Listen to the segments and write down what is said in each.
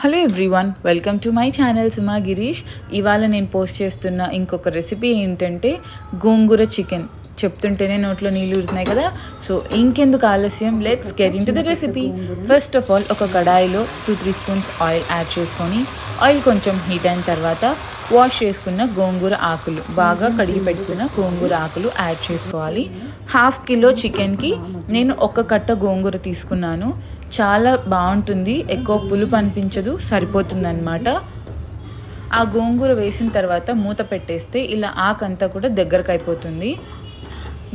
Hello everyone, welcome to my channel Suma Girish. ఇవాళ నేను post చేస్తున్న ఇంకొక రెసిపీ ఏంటంటే గోంగూర చికెన్. చెప్తుంటేనే నోట్లో నీళ్ళు ఊరుతున్నాయి కదా. సో ఇంకెందుకు ఆలస్యం, let's get in to the recipe. First of all ఒక కడాయిలో 2-3 స్పూన్స్ ఆయిల్ యాడ్ చేసుకొని, ఆయిల్ కొంచెం హీట్ అయిన తర్వాత వాష్ చేసుకున్న గోంగూర ఆకులు, బాగా కడిగి పెట్టుకున్న గోంగూర ఆకులు యాడ్ చేసుకోవాలి. 1/2 కిలో చికెన్కి నేను ఒక కట్ట గోంగూర తీసుకున్నాను. చాలా బాగుంటుంది, ఎక్కువ పులుపు అనిపించదు, సరిపోతుందన్నమాట. ఆ గోంగూర వేసిన తర్వాత మూత పెట్టేస్తే ఇలా ఆకంతా కూడా దగ్గరకు అయిపోతుంది.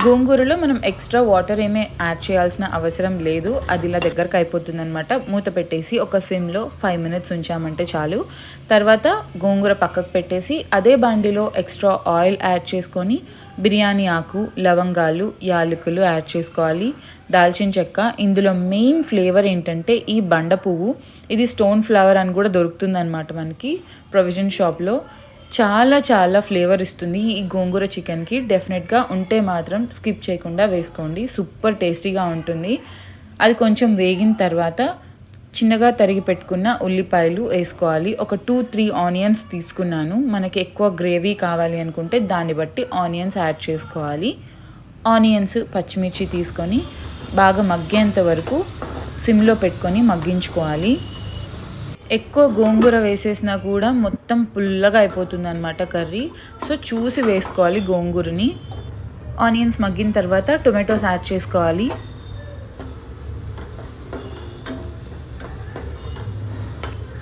గోంగూరలో మనం ఎక్స్ట్రా వాటర్ ఏమీ యాడ్ చేయాల్సిన అవసరం లేదు, అది ఇలా దగ్గరకు అయిపోతుంది అనమాట. మూత పెట్టేసి ఒక సిమ్లో 5 మినిట్స్ ఉంచామంటే చాలు. తర్వాత గోంగూర పక్కకు పెట్టేసి అదే బాండిలో ఎక్స్ట్రా ఆయిల్ యాడ్ చేసుకొని బిర్యానీ ఆకు, లవంగాలు, యాలకులు యాడ్ చేసుకోవాలి, దాల్చిన చెక్క. ఇందులో మెయిన్ ఫ్లేవర్ ఏంటంటే ఈ బండ పువ్వు. ఇది స్టోన్ ఫ్లవర్ అని కూడా దొరుకుతుంది అనమాట మనకి ప్రొవిజన్ షాప్లో. చాలా చాలా ఫ్లేవర్ ఇస్తుంది ఈ గోంగూర చికెన్కి. డెఫినెట్గా ఉంటే మాత్రం స్కిప్ చేయకుండా వేసుకోండి, సూపర్ టేస్టీగా ఉంటుంది. అది కొంచెం వేగిన తర్వాత చిన్నగా తరిగి పెట్టుకున్న ఉల్లిపాయలు వేసుకోవాలి. ఒక 2-3 ఆనియన్స్ తీసుకున్నాను. మనకి ఎక్కువ గ్రేవీ కావాలి అనుకుంటే దాన్ని బట్టి ఆనియన్స్ యాడ్ చేసుకోవాలి. ఆనియన్స్, పచ్చిమిర్చి తీసుకొని బాగా మగ్గేంత వరకు సిమ్లో పెట్టుకొని మగ్గించుకోవాలి. ఎక్కువ గోంగూర వేసేసినా కూడా మొత్తం పుల్లగా అయిపోతుంది అనమాట కర్రీ. సో చూసి వేసుకోవాలి గోంగూరని. ఆనియన్స్ మగ్గిన తర్వాత టొమాటోస్ యాడ్ చేసుకోవాలి.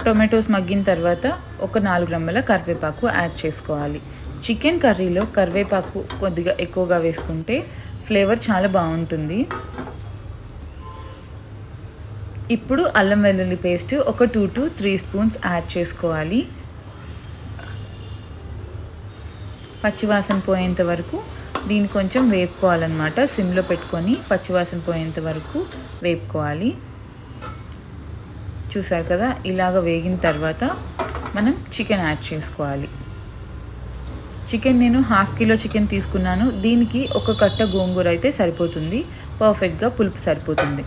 టొమాటోస్ మగ్గిన తర్వాత ఒక 4 రెమ్మల కరివేపాకు యాడ్ చేసుకోవాలి. చికెన్ కర్రీలో కరివేపాకు కొద్దిగా ఎక్కువగా వేసుకుంటే ఫ్లేవర్ చాలా బాగుంటుంది. ఇప్పుడు అల్లం వెల్లుల్లి పేస్ట్ ఒక 2-3 స్పూన్స్ యాడ్ చేసుకోవాలి. పచ్చివాసన పోయేంత వరకు దీన్ని కొంచెం వేపుకోవాలన్నమాట. సిమ్లో పెట్టుకొని పచ్చివాసన పోయేంత వరకు వేపుకోవాలి. చూసారు కదా, ఇలాగ వేగిన తర్వాత మనం చికెన్ యాడ్ చేసుకోవాలి. చికెన్ నేను 1/2 కిలో చికెన్ తీసుకున్నాను. దీనికి ఒక కట్ట గోంగూర అయితే సరిపోతుంది, పర్ఫెక్ట్గా పులుపు సరిపోతుంది.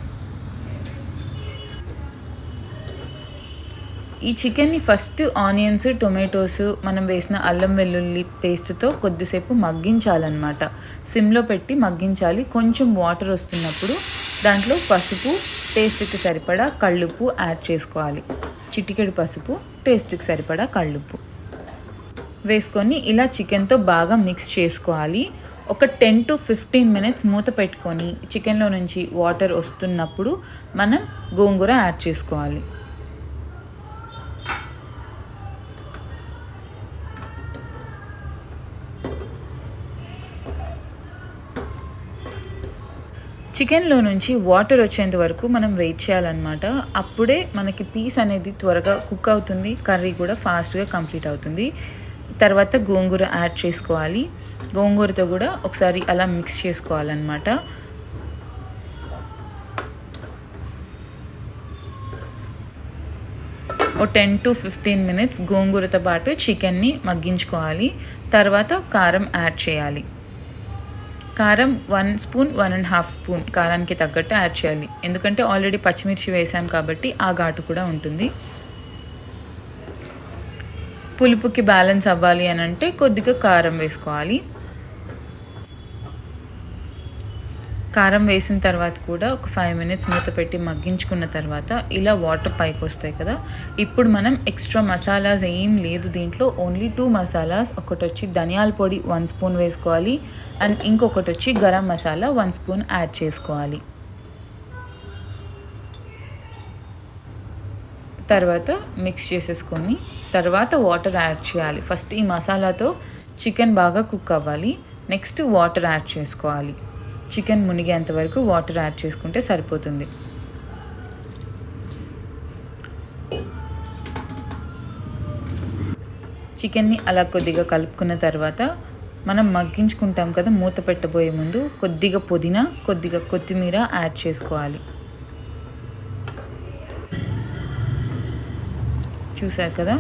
ఈ చికెన్ని ఫస్ట్ ఆనియన్స్, టొమాటోస్, మనం వేసిన అల్లం వెల్లుల్లి పేస్ట్తో కొద్దిసేపు మగ్గించాలన్నమాట. సిమ్లో పెట్టి మగ్గించాలి. కొంచెం వాటర్ వస్తున్నప్పుడు దాంట్లో పసుపు, టేస్ట్కి సరిపడా కళ్ళుప్పు యాడ్ చేసుకోవాలి. చిటికెడు పసుపు, టేస్ట్కి సరిపడా కళ్ళుప్పు వేసుకొని ఇలా చికెన్తో బాగా మిక్స్ చేసుకోవాలి. ఒక 10-15 మినిట్స్ మూత పెట్టుకొని చికెన్లో నుంచి వాటర్ వస్తున్నప్పుడు మనం గోంగూర యాడ్ చేసుకోవాలి. చికెన్లో నుంచి వాటర్ వచ్చేంత వరకు మనం వెయిట్ చేయాలన్నమాట. అప్పుడే మనకి పీస్ అనేది త్వరగా కుక్ అవుతుంది, కర్రీ కూడా ఫాస్ట్గా కంప్లీట్ అవుతుంది. తర్వాత గోంగూర యాడ్ చేసుకోవాలి. గోంగూరతో కూడా ఒకసారి అలా మిక్స్ చేసుకోవాలన్నమాట. ఓ 10-15 మినిట్స్ గోంగూరతో పాటు చికెన్ని మగ్గించుకోవాలి. తర్వాత కారం యాడ్ చేయాలి. కారం 1 స్పూన్, 1.5 స్పూన్ కారానికి తగ్గట్టు యాడ్ చేయాలి. ఎందుకంటే ఆల్రెడీ పచ్చిమిర్చి వేసాం కాబట్టి ఆ ఘాటు కూడా ఉంటుంది. పులుపుకి బ్యాలెన్స్ అవ్వాలి అని అంటే కొద్దిగా కారం వేసుకోవాలి. కారం వేసిన తర్వాత కూడా ఒక 5 మినిట్స్ మూత పెట్టి మగ్గించుకున్న తర్వాత ఇలా వాటర్ పైకి వస్తాయి కదా. ఇప్పుడు మనం ఎక్స్ట్రా మసాలాస్ ఏం లేదు దీంట్లో, ఓన్లీ 2 మసాలాస్. ఒకటి వచ్చి ధనియాల పొడి 1 స్పూన్ వేసుకోవాలి, అండ్ ఇంకొకటి వచ్చి గరం మసాలా 1 స్పూన్ యాడ్ చేసుకోవాలి. తర్వాత మిక్స్ చేసేసుకొని తర్వాత వాటర్ యాడ్ చేయాలి. ఫస్ట్ ఈ మసాలాతో చికెన్ బాగా కుక్ అవ్వాలి, నెక్స్ట్ వాటర్ యాడ్ చేసుకోవాలి. చికెన్ మునిగేంత వరకు వాటర్ యాడ్ చేసుకుంటే సరిపోతుంది. చికెన్ని అలా కొద్దిగా కలుపుకున్న తర్వాత మనం మగ్గించుకుంటాం కదా, మూత పెట్టబోయే ముందు కొద్దిగా పుదీనా, కొద్దిగా కొత్తిమీర యాడ్ చేసుకోవాలి. చూసారు కదా,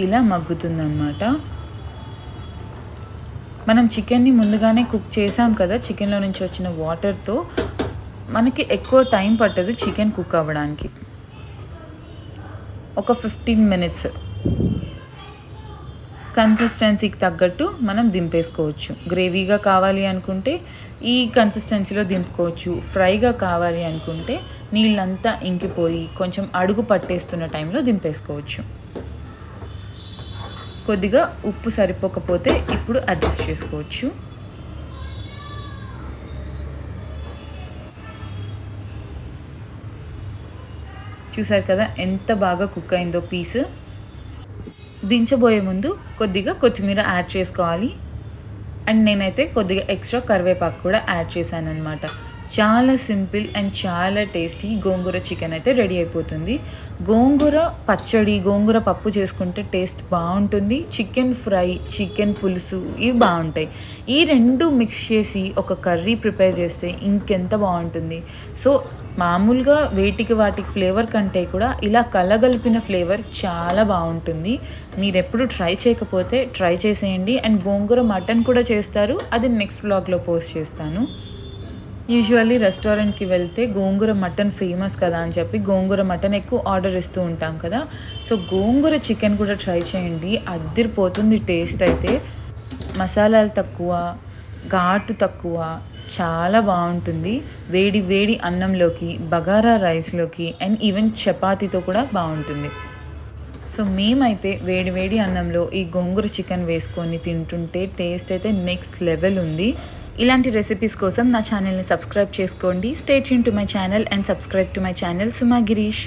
ఇలా మగ్గుతుందన్నమాట. మనం చికెన్ని ముందుగానే కుక్ చేసాం కదా, చికెన్లో నుంచి వచ్చిన వాటర్తో మనకి ఎక్కువ టైం పట్టదు చికెన్ కుక్ అవ్వడానికి. ఒక 15 మినిట్స్ కన్సిస్టెన్సీకి తగ్గట్టు మనం దింపేసుకోవచ్చు. గ్రేవీగా కావాలి అనుకుంటే ఈ కన్సిస్టెన్సీలో దింపుకోవచ్చు. ఫ్రైగా కావాలి అనుకుంటే నీళ్ళంతా ఇంకిపోయి కొంచెం అడుగు పట్టేస్తున్న టైంలో దింపేసుకోవచ్చు. కొద్దిగా ఉప్పు సరిపోకపోతే ఇప్పుడు అడ్జస్ట్ చేసుకోవచ్చు. చూసారు కదా ఎంత బాగా కుక్ అయిందో పీస్. దించబోయే ముందు కొద్దిగా కొత్తిమీర యాడ్ చేసుకోవాలి. అండ్ నేనైతే కొద్దిగా ఎక్స్ట్రా కరివేపాకు కూడా యాడ్ చేశాను అనమాట. చాలా సింపుల్ అండ్ చాలా టేస్టీ గోంగూర చికెన్ అయితే రెడీ అయిపోతుంది. గోంగూర పచ్చడి, గోంగూర పప్పు చేసుకుంటే టేస్ట్ బాగుంటుంది. చికెన్ ఫ్రై, చికెన్ పులుసు ఇవి బాగుంటాయి. ఈ రెండు మిక్స్ చేసి ఒక కర్రీ ప్రిపేర్ చేస్తే ఇంకెంత బాగుంటుంది. సో మామూలుగా వాటికి ఫ్లేవర్ కంటే కూడా ఇలా కలగలిపిన ఫ్లేవర్ చాలా బాగుంటుంది. మీరు ఎప్పుడు ట్రై చేయకపోతే ట్రై చేసేయండి. అండ్ గోంగూర మటన్ కూడా చేస్తారు, అది నెక్స్ట్ వ్లాగ్లో పోస్ట్ చేస్తాను. యూజువల్లీ రెస్టారెంట్కి వెళ్తే గోంగూర మటన్ ఫేమస్ కదా అని చెప్పి గోంగూర మటన్ ఎక్కువ ఆర్డర్ ఇస్తూ ఉంటాం కదా. సో గోంగూర చికెన్ కూడా ట్రై చేయండి, అద్దిరిపోతుంది టేస్ట్ అయితే. మసాలాలు తక్కువ, ఘాటు తక్కువ, చాలా బాగుంటుంది. వేడి వేడి అన్నంలోకి, బగారా రైస్లోకి అండ్ ఈవెన్ చపాతీతో కూడా బాగుంటుంది. సో మేమైతే వేడి వేడి అన్నంలో ఈ గోంగూర చికెన్ వేసుకొని తింటుంటే టేస్ట్ అయితే నెక్స్ట్ లెవెల్ ఉంది. ఇలాంటి రెసిపీస్ కోసం నా ఛానల్ని సబ్స్క్రైబ్ చేసుకోండి. Stay tune to my channel and subscribe to my channel Suma Girish.